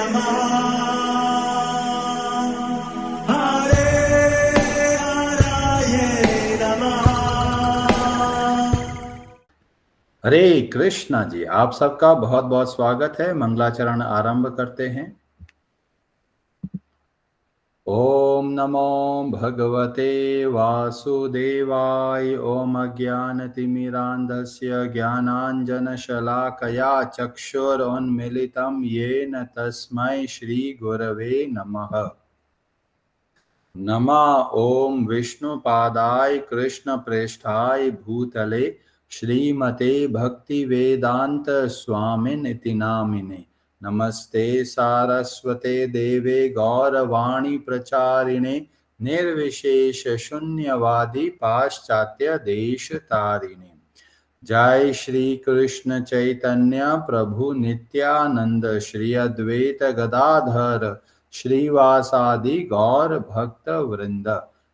नमः हरे हराये नमः। हरे कृष्णा जी, आप सबका बहुत बहुत स्वागत है। मंगलाचरण आरंभ करते हैं। ओम नमो भगवते वासुदेवाय। ओम अज्ञानतिमिरान्धस्य ज्ञानाञ्जनशलाकया चक्षुरुन्मीलितं येन तस्मै श्रीगुरवे नमः। नमः ओम विष्णुपादाय कृष्णप्रेष्ठाय भूतले श्रीमते भक्तिवेदांत स्वामिनिति नामिने। नमस्ते सारस्वते देवे गौरवाणी प्रचारिणे निर्विशेष शून्यवादी पाश्चात्य देश तारिणे। जय श्री कृष्ण चैतन्य प्रभु नित्यानंद श्री अद्वैत गदाधर श्रीवासादि गौर भक्त वृंद।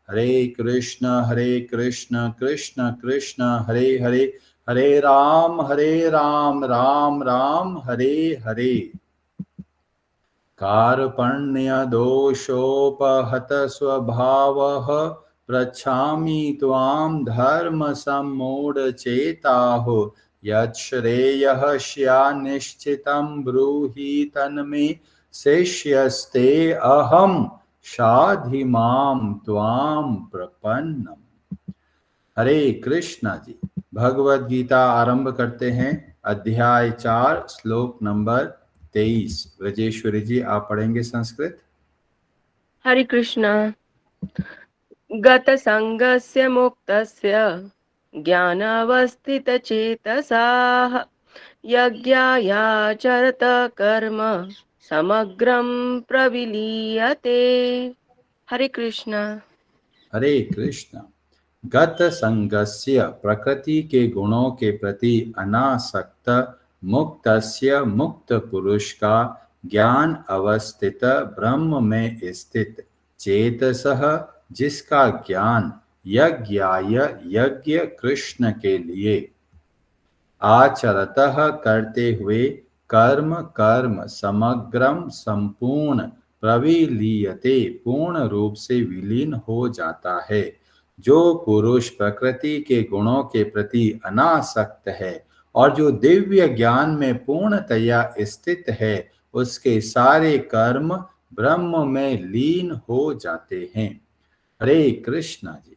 हरे कृष्ण कृष्ण कृष्ण हरे हरे, हरे राम राम राम हरे हरे। कार्पण्य दोषोपहत स्वभावः पृच्छामि त्वां धर्म सम्मूढचेताः। यच्छ्रेयः स्यान्निश्चितं ब्रूहि तन्मे शिष्यस्ते अहं शाधि मां त्वां प्रपन्नम्। हरे कृष्णा जी, भगवद गीता आरंभ करते हैं। अध्याय 4 श्लोक नंबर 23। ब्रजेश्वरी जी, आप पढ़ेंगे संस्कृत। हरे कृष्णा। गतसङ्गस्य मुक्तस्य ज्ञानावस्थितचेतसाः यज्ञायाचरत कर्म समग्रं प्रविलीयते। हरे कृष्णा। हरे कृष्णा। गत संगस्य, प्रकृति के गुणों के प्रति अनासक्त, मुक्तस्य, मुक्त पुरुष का, ज्ञान अवस्थित, ब्रह्म में स्थित, चेतसः, जिसका ज्ञान, यज्ञाय, यज्ञ कृष्ण के लिए, आचरतः करते हुए, कर्म कर्म, समग्रम संपूर्ण, प्रविलीयते पूर्ण रूप से विलीन हो जाता है। जो पुरुष प्रकृति के गुणों के प्रति अनासक्त है और जो दिव्य ज्ञान में पूर्णतया स्थित है, उसके सारे कर्म ब्रह्म में लीन हो जाते हैं। हरे कृष्णा जी।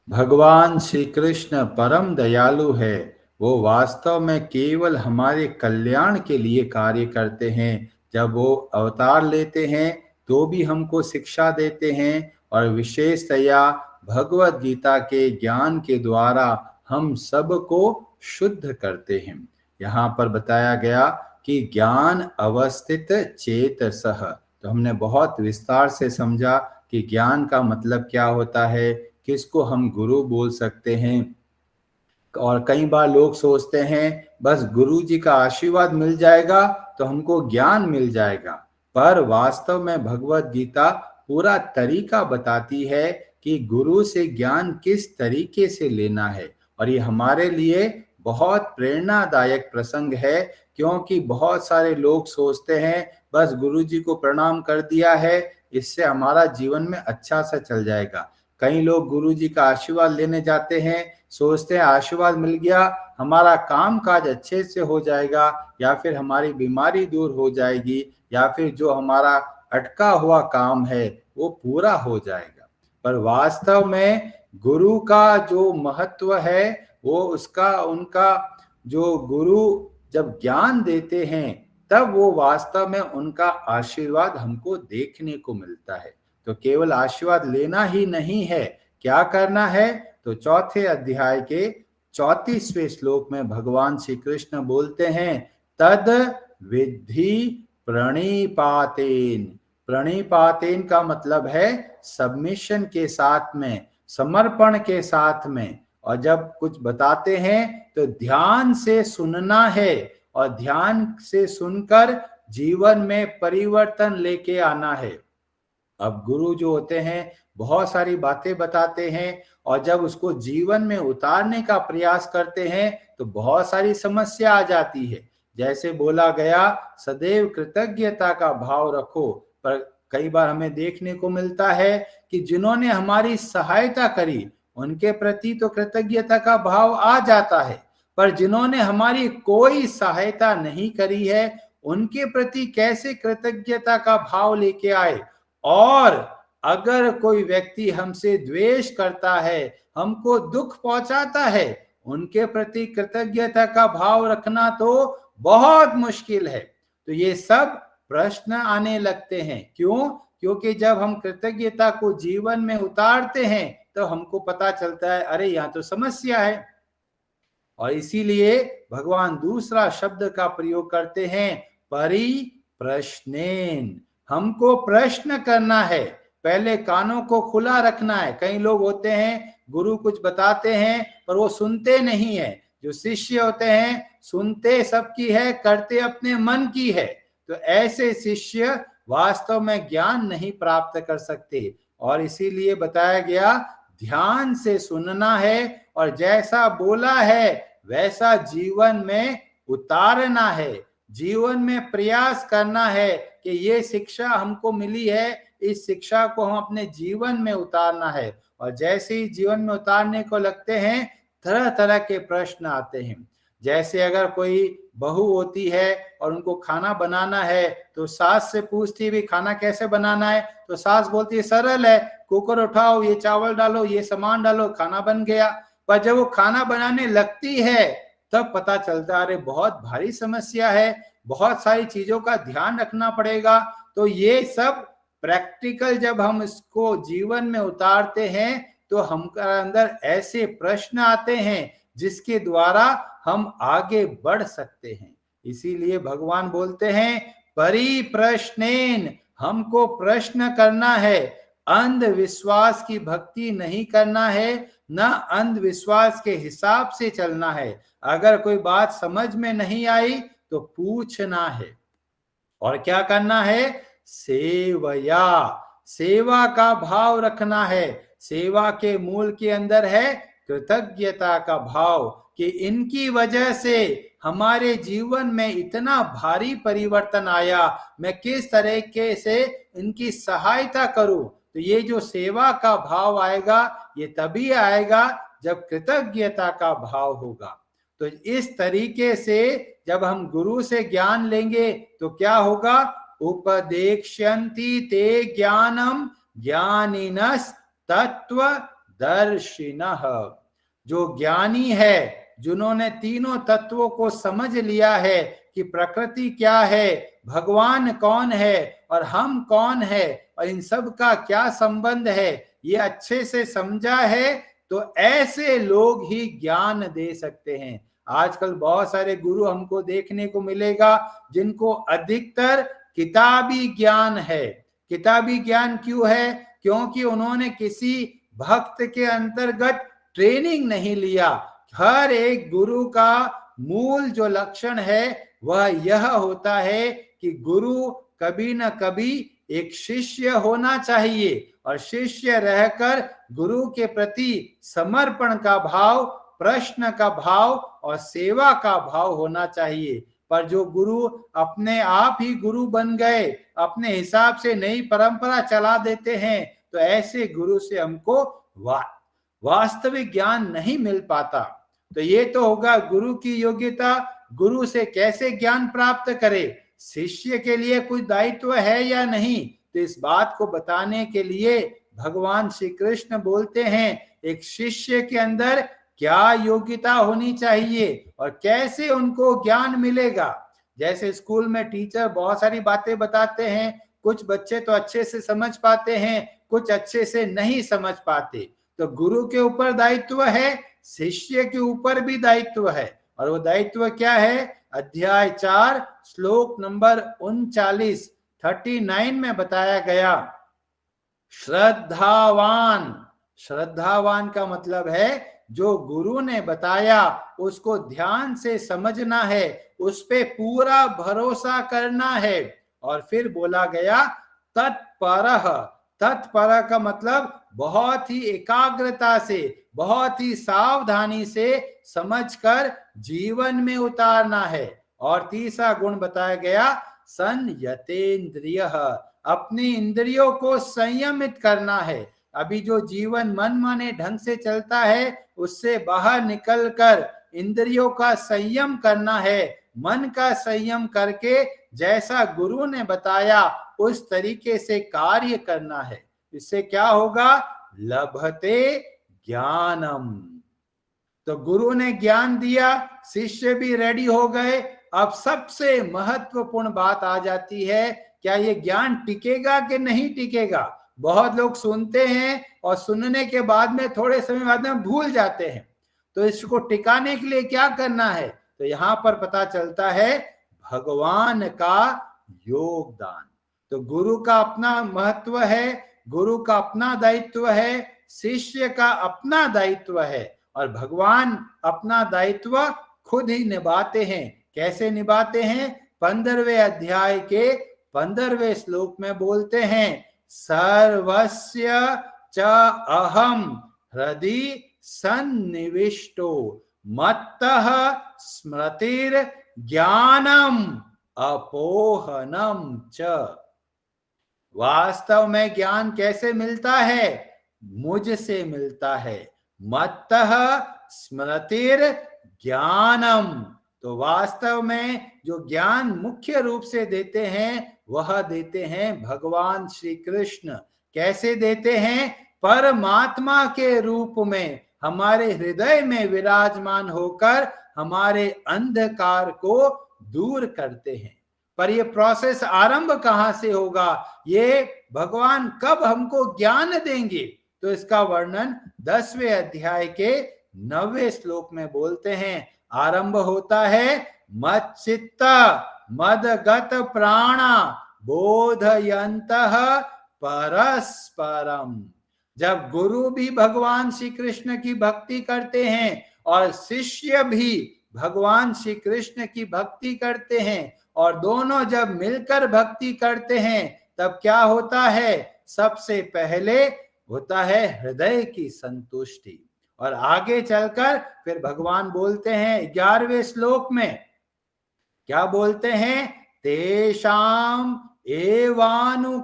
भगवान श्री कृष्ण परम दयालु है। वो वास्तव में केवल हमारे कल्याण के लिए कार्य करते हैं। जब वो अवतार लेते हैं तो भी हमको शिक्षा देते हैं और विशेषतया भगवद गीता के ज्ञान के द्वारा हम सबको शुद्ध करते हैं। यहाँ पर बताया गया कि ज्ञान अवस्थित चेतसः, तो हमने बहुत विस्तार से समझा कि ज्ञान का मतलब क्या होता है, किसको हम गुरु बोल सकते हैं। और कई बार लोग सोचते हैं बस गुरु जी का आशीर्वाद मिल जाएगा तो हमको ज्ञान मिल जाएगा, पर वास्तव में भगवद गीता पूरा तरीका बताती है कि गुरु से ज्ञान किस तरीके से लेना है। और ये हमारे लिए बहुत प्रेरणादायक प्रसंग है, क्योंकि बहुत सारे लोग सोचते हैं बस गुरु जी को प्रणाम कर दिया है, इससे हमारा जीवन में अच्छा सा चल जाएगा। कई लोग गुरु जी का आशीर्वाद लेने जाते हैं, सोचते हैं आशीर्वाद मिल गया हमारा काम काज अच्छे से हो जाएगा, या फिर हमारी बीमारी दूर हो जाएगी, या फिर जो हमारा अटका हुआ काम है वो पूरा हो जाएगा। पर वास्तव में गुरु का जो महत्व है वो उनका जो गुरु जब ज्ञान देते हैं तब वो वास्तव में उनका आशीर्वाद हमको देखने को मिलता है। तो केवल आशीर्वाद लेना ही नहीं है, क्या करना है? तो चौथे अध्याय के 34वें श्लोक में भगवान श्री कृष्ण बोलते हैं, तद विद्धि प्रणिपातेन। प्रणिपातेन का मतलब है सबमिशन के साथ में, समर्पण के साथ में। और जब कुछ बताते हैं तो ध्यान से सुनना है और ध्यान से सुनकर जीवन में परिवर्तन लेके आना है। अब गुरु जो होते हैं बहुत सारी बातें बताते हैं, और जब उसको जीवन में उतारने का प्रयास करते हैं तो बहुत सारी समस्या आ जाती है। जैसे बोला गया, सदैव कृतज्ञता का भाव रखो। पर कई बार हमें देखने को मिलता है कि जिन्होंने हमारी सहायता करी उनके प्रति तो कृतज्ञता का भाव आ जाता है, पर जिन्होंने हमारी कोई सहायता नहीं करी है उनके प्रति कैसे कृतज्ञता का भाव लेके आए। और अगर कोई व्यक्ति हमसे द्वेष करता है, हमको दुख पहुंचाता है, उनके प्रति कृतज्ञता का भाव रखना तो बहुत मुश्किल है। तो ये सब प्रश्न आने लगते हैं। क्यों? क्योंकि जब हम कृतज्ञता को जीवन में उतारते हैं तो हमको पता चलता है, अरे यहाँ तो समस्या है। और इसीलिए भगवान दूसरा शब्द का प्रयोग करते हैं, परिप्रश्नेन। हमको प्रश्न करना है, पहले कानों को खुला रखना है। कई लोग होते हैं, गुरु कुछ बताते हैं पर वो सुनते नहीं है। जो शिष्य होते हैं, सुनते सबकी है, करते अपने मन की है। तो ऐसे शिष्य वास्तव में ज्ञान नहीं प्राप्त कर सकते। और इसीलिए बताया गया, ध्यान से सुनना है और जैसा बोला है वैसा जीवन में उतारना है। जीवन में प्रयास करना है कि ये शिक्षा हमको मिली है, इस शिक्षा को हम अपने जीवन में उतारना है। और जैसे ही जीवन में उतारने को लगते हैं, तरह तरह के प्रश्न आते हैं। जैसे अगर कोई बहू होती है और उनको खाना बनाना है तो सास से पूछती भी खाना कैसे बनाना है, तो सास बोलती है सरल है, कुकर उठाओ, ये चावल डालो, ये सामान डालो, खाना बन गया। पर जब वो खाना बनाने लगती है तब पता चलता है, अरे बहुत भारी समस्या है, बहुत सारी चीजों का ध्यान रखना पड़ेगा। तो ये सब प्रैक्टिकल जब हम इसको जीवन में उतारते हैं तो हमारे अंदर ऐसे प्रश्न आते हैं जिसके द्वारा हम आगे बढ़ सकते हैं। इसीलिए भगवान बोलते हैं, परिप्रश्नेन, हमको प्रश्न करना है। अंधविश्वास की भक्ति नहीं करना है, न अंधविश्वास के हिसाब से चलना है। अगर कोई बात समझ में नहीं आई तो पूछना है। और क्या करना है? सेवया, सेवा का भाव रखना है। सेवा के मूल के अंदर है कृतज्ञता का भाव, कि इनकी वजह से हमारे जीवन में इतना भारी परिवर्तन आया, मैं किस तरीके से इनकी सहायता करूं। तो ये जो सेवा का भाव आएगा, ये तभी आएगा जब कृतज्ञता का भाव होगा। तो इस तरीके से जब हम गुरु से ज्ञान लेंगे तो क्या होगा? उपदेक्ष्यन्ति ते ज्ञानम ज्ञानिनस् तत्वदर्शिनः। जो ज्ञानी है, जिन्होंने तीनों तत्वों को समझ लिया है कि प्रकृति क्या है, भगवान कौन है और हम कौन है और इन सब का क्या संबंध है, ये अच्छे से समझा है, तो ऐसे लोग ही ज्ञान दे सकते हैं। आजकल बहुत सारे गुरु हमको देखने को मिलेगा जिनको अधिकतर किताबी ज्ञान है। किताबी ज्ञान क्यों है? क्योंकि उन्होंने किसी भक्त के अंतर्गत ट्रेनिंग नहीं लिया। हर एक गुरु का मूल जो लक्षण है वह यह होता है कि गुरु कभी न कभी एक शिष्य होना चाहिए, और शिष्य रहकर गुरु के प्रति समर्पण का भाव, प्रश्न का भाव और सेवा का भाव होना चाहिए। पर जो गुरु अपने आप ही गुरु बन गए, अपने हिसाब से नई परंपरा चला देते हैं, तो ऐसे गुरु से हमको वास्तविक ज्ञान नहीं मिल पाता। तो ये तो होगा गुरु की योग्यता, गुरु से कैसे ज्ञान प्राप्त करे। शिष्य के लिए कुछ दायित्व है या नहीं, तो इस बात को बताने के लिए भगवान श्री कृष्ण बोलते हैं, एक शिष्य के अंदर क्या योग्यता होनी चाहिए और कैसे उनको ज्ञान मिलेगा। जैसे स्कूल में टीचर बहुत सारी बातें बताते हैं, कुछ बच्चे तो अच्छे से समझ पाते हैं, कुछ अच्छे से नहीं समझ पाते। तो गुरु के ऊपर दायित्व है, शिष्य के ऊपर भी दायित्व है। और वो दायित्व क्या है? अध्याय 4 श्लोक नंबर 39 में बताया गया, श्रद्धावान। श्रद्धावान का मतलब है जो गुरु ने बताया उसको ध्यान से समझना है, उस पे पूरा भरोसा करना है। और फिर बोला गया तत्परः। तत्पर का मतलब बहुत ही एकाग्रता से, बहुत ही सावधानी से समझकर जीवन में उतारना है। और तीसरा गुण बताया गया संयतेन्द्रिय, अपनी इंद्रियों को संयमित करना है। अभी जो जीवन मन माने ढंग से चलता है उससे बाहर निकलकर इंद्रियों का संयम करना है। मन का संयम करके जैसा गुरु ने बताया उस तरीके से कार्य करना है। इससे क्या होगा? लभते ज्ञानम। तो गुरु ने ज्ञान दिया, शिष्य भी रेडी हो गए। अब सबसे महत्वपूर्ण बात आ जाती है, क्या ये ज्ञान टिकेगा कि नहीं टिकेगा? बहुत लोग सुनते हैं और सुनने के बाद में थोड़े समय बाद में भूल जाते हैं। तो इसको टिकाने के लिए क्या करना है? तो यहां पर पता चलता है भगवान का योगदान। तो गुरु का अपना महत्व है, गुरु का अपना दायित्व है, शिष्य का अपना दायित्व है, और भगवान अपना दायित्व खुद ही निभाते हैं। कैसे निभाते हैं? 15वें अध्याय के 15वें श्लोक में बोलते हैं, सर्वस्य च अहम हृदि सन्निविष्टो मत्तः स्मृतिर ज्ञानम अपोहनम च। वास्तव में ज्ञान कैसे मिलता है? मुझसे मिलता है। मत्तः स्मृतिर ज्ञानम। तो वास्तव में जो ज्ञान मुख्य रूप से देते हैं वह देते हैं भगवान श्री कृष्ण। कैसे देते हैं? परमात्मा के रूप में हमारे हृदय में विराजमान होकर हमारे अंधकार को दूर करते हैं। पर ये प्रोसेस आरंभ कहां से होगा? ये भगवान कब हमको ज्ञान देंगे? तो इसका वर्णन 10वें अध्याय के 9वें श्लोक में बोलते हैं। आरंभ होता है, मच्चित्त मदगत प्राणा बोधयन्तः परस्परम। जब गुरु भी भगवान श्री कृष्ण की भक्ति करते हैं और शिष्य भी भगवान श्री कृष्ण की भक्ति करते हैं, और दोनों जब मिलकर भक्ति करते हैं, तब क्या होता है? सबसे पहले होता है हृदय की संतुष्टि। और आगे चलकर फिर भगवान बोलते हैं 11वें श्लोक में, क्या बोलते हैं? तेषाम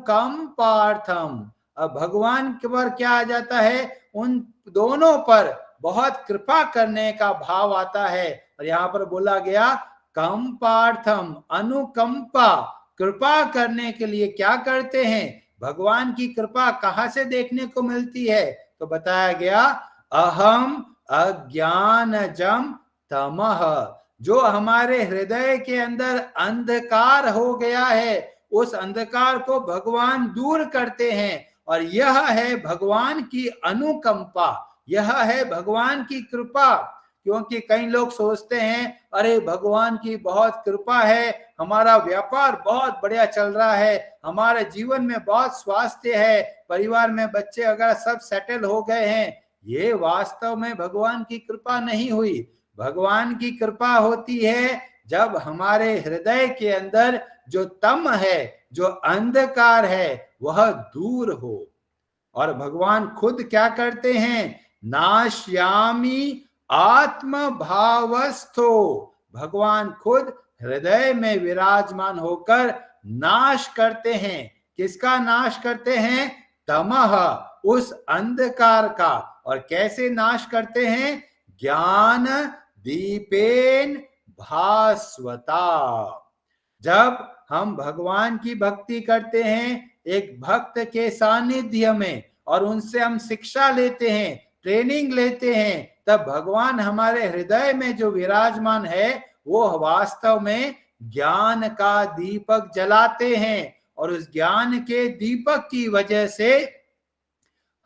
एवानुकंपार्थम। अब भगवान के पर क्या आ जाता है? उन दोनों पर बहुत कृपा करने का भाव आता है। और यहां पर बोला गया कंपार्थम, अनुकंपा, कृपा करने के लिए क्या करते हैं? भगवान की कृपा कहां से देखने को मिलती है? तो बताया गया अहम अज्ञानजम तमः। जो हमारे हृदय के अंदर अंधकार हो गया है, उस अंधकार को भगवान दूर करते हैं। और यह है भगवान की अनुकंपा, यह है भगवान की कृपा। क्योंकि कई लोग सोचते हैं अरे भगवान की बहुत कृपा है, हमारा व्यापार बहुत बढ़िया चल रहा है, हमारे जीवन में बहुत स्वास्थ्य है, परिवार में बच्चे अगर सब सेटल हो गए हैं। ये वास्तव में भगवान की कृपा नहीं हुई। भगवान की कृपा होती है जब हमारे हृदय के अंदर जो तम है, जो अंधकार है, वह दूर हो। और भगवान खुद क्या करते हैं? नाश्यामी आत्म भावस्थो। भगवान खुद हृदय में विराजमान होकर नाश करते हैं। किसका नाश करते हैं? तमः, उस अंधकार का। और कैसे नाश करते हैं? ज्ञान दीपेन भास्वता। जब हम भगवान की भक्ति करते हैं एक भक्त के सानिध्य में, और उनसे हम शिक्षा लेते हैं, ट्रेनिंग लेते हैं, तब भगवान हमारे हृदय में जो विराजमान है वो वास्तव में ज्ञान का दीपक जलाते हैं। और उस ज्ञान के दीपक की वजह से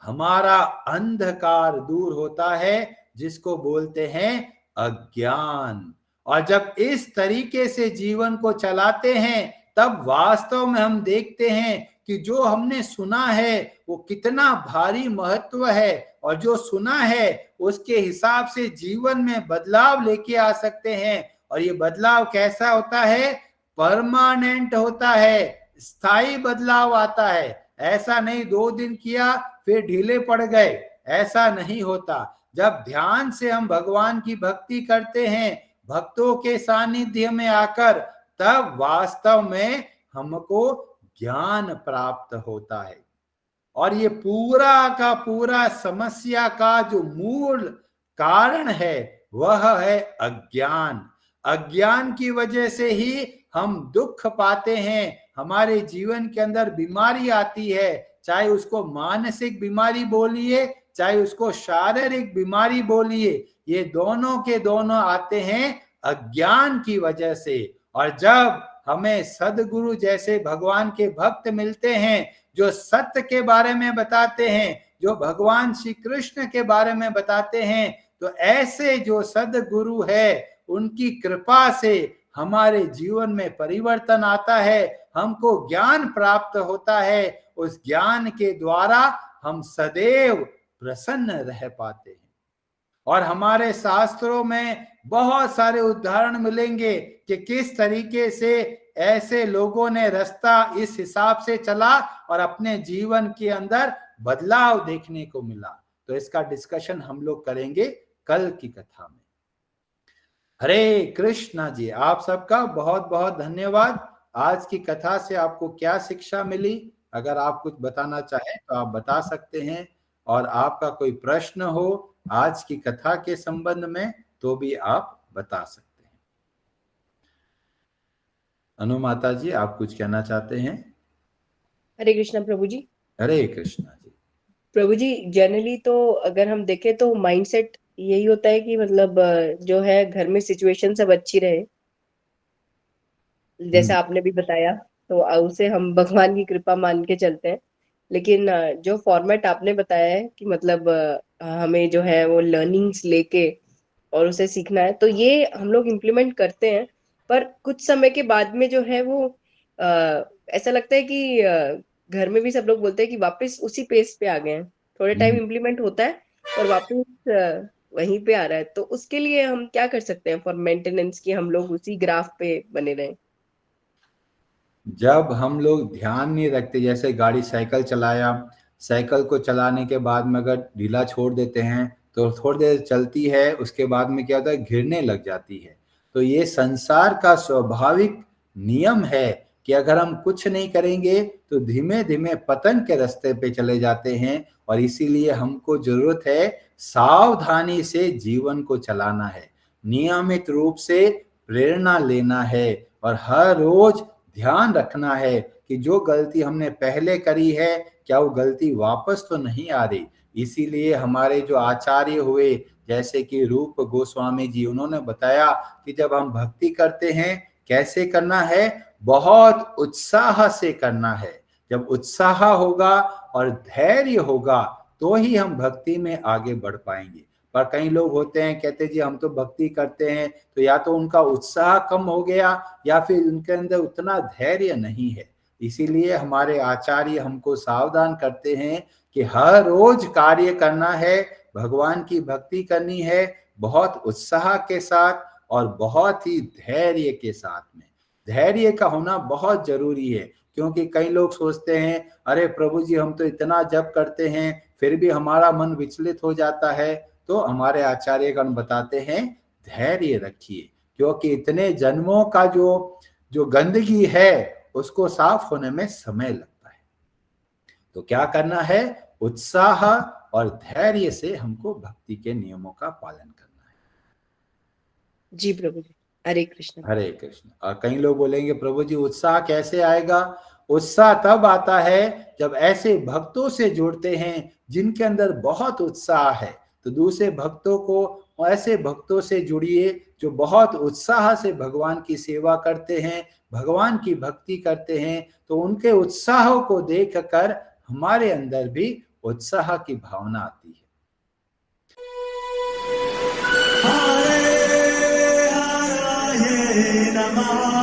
हमारा अंधकार दूर होता है, जिसको बोलते हैं अज्ञान। और जब इस तरीके से जीवन को चलाते हैं, तब वास्तव में हम देखते हैं कि जो हमने सुना है वो कितना भारी महत्व है, और जो सुना है उसके हिसाब से जीवन में बदलाव लेके आ सकते हैं। और ये बदलाव कैसा होता है? परमानेंट होता है, स्थायी बदलाव आता है। ऐसा नहीं 2 दिन किया फिर ढीले पड़ गए, ऐसा नहीं होता। जब ध्यान से हम भगवान की भक्ति करते हैं, भक्तों के सानिध्य में आकर, तब वास्तव में हमको ज्ञान प्राप्त होता है। और ये पूरा का पूरा समस्या का जो मूल कारण है वह है अज्ञान। अज्ञान की वजह से ही हम दुख पाते हैं, हमारे जीवन के अंदर बीमारी आती है, चाहे उसको मानसिक बीमारी बोलिए, चाहे उसको शारीरिक बीमारी बोलिए, ये दोनों के दोनों आते हैं अज्ञान की वजह से। और जब हमें सदगुरु जैसे भगवान के भक्त मिलते हैं, जो सत्य के बारे में बताते हैं, जो भगवान श्री कृष्ण के बारे में बताते हैं, तो ऐसे जो सदगुरु है उनकी कृपा से हमारे जीवन में परिवर्तन आता है, हमको ज्ञान प्राप्त होता है। उस ज्ञान के द्वारा हम सदैव प्रसन्न रह पाते हैं। और हमारे शास्त्रों में बहुत सारे उदाहरण मिलेंगे कि किस तरीके से ऐसे लोगों ने रास्ता इस हिसाब से चला और अपने जीवन के अंदर बदलाव देखने को मिला। तो इसका डिस्कशन हम लोग करेंगे कल की कथा में। हरे कृष्णा जी, आप सबका बहुत बहुत धन्यवाद। आज की कथा से आपको क्या शिक्षा मिली, अगर आप कुछ बताना चाहें तो आप बता सकते हैं, और आपका कोई प्रश्न हो आज की कथा के संबंध में तो भी आप बता सकते हैं। अनु माता जी, आप कुछ कहना चाहते हैं? हरे कृष्णा प्रभु जी। हरे कृष्णा जी। प्रभु जी, जनरली तो अगर हम देखें तो माइंडसेट यही होता है कि मतलब जो है घर में सिचुएशन सब अच्छी रहे, जैसा आपने भी बताया, तो उसे हम भगवान की कृपा मान के चलते हैं। लेकिन जो फॉर्मेट आपने बताया है कि मतलब हमें जो है वो लर्निंग्स लेके और उसे सीखना है, तो ये हम लोग इम्प्लीमेंट करते हैं। पर कुछ समय के बाद में जो है वो ऐसा लगता है कि घर में भी सब लोग बोलते हैं कि वापस उसी पेस पे आ गए हैं। थोड़े टाइम इम्प्लीमेंट होता है और वापस वहीं पे आ रहा है। तो उसके लिए हम क्या कर सकते हैं फॉर मेंटेनेंस, कि हम लोग उसी ग्राफ पे बने रहें? जब हम लोग ध्यान नहीं रखते, जैसे गाड़ी साइकिल चलाया, साइकिल को चलाने के बाद में अगर ढीला छोड़ देते हैं तो थोड़ी देर चलती है, उसके बाद में क्या होता है, गिरने लग जाती है। तो ये संसार का स्वाभाविक नियम है कि अगर हम कुछ नहीं करेंगे तो धीमे धीमे पतन के रास्ते पे चले जाते हैं। और इसीलिए हमको जरूरत है सावधानी से जीवन को चलाना है, नियमित रूप से प्रेरणा लेना है, और हर रोज ध्यान रखना है कि जो गलती हमने पहले करी है क्या वो गलती वापस तो नहीं आ रही। इसीलिए हमारे जो आचार्य हुए, जैसे कि रूप गोस्वामी जी, उन्होंने बताया कि जब हम भक्ति करते हैं कैसे करना है, बहुत उत्साह से करना है। जब उत्साह होगा और धैर्य होगा तो ही हम भक्ति में आगे बढ़ पाएंगे। पर कई लोग होते हैं कहते जी हम तो भक्ति करते हैं, तो या तो उनका उत्साह कम हो गया या फिर उनके अंदर उतना धैर्य नहीं है। इसीलिए हमारे आचार्य हमको सावधान करते हैं कि हर रोज कार्य करना है, भगवान की भक्ति करनी है, बहुत उत्साह के साथ और बहुत ही धैर्य के साथ में। धैर्य का होना बहुत जरूरी है, क्योंकि कई लोग सोचते हैं अरे प्रभु जी हम तो इतना जप करते हैं फिर भी हमारा मन विचलित हो जाता है। तो हमारे आचार्यगण बताते हैं धैर्य रखिए, क्योंकि इतने जन्मों का जो गंदगी है उसको साफ होने में समय लगता है। तो क्या करना है, उत्साह और धैर्य से हमको भक्ति के नियमों का पालन करना है। जी प्रभु जी, हरे कृष्ण। हरे कृष्ण। और कई लोग बोलेंगे प्रभु जी उत्साह कैसे आएगा? उत्साह तब आता है जब ऐसे भक्तों से जुड़ते हैं जिनके अंदर बहुत उत्साह है। तो दूसरे भक्तों को, ऐसे भक्तों से जुड़िए जो बहुत उत्साह से भगवान की सेवा करते हैं, भगवान की भक्ति करते हैं। तो उनके उत्साह को देखकर हमारे अंदर भी उत्साह की भावना आती है। Hare Namaha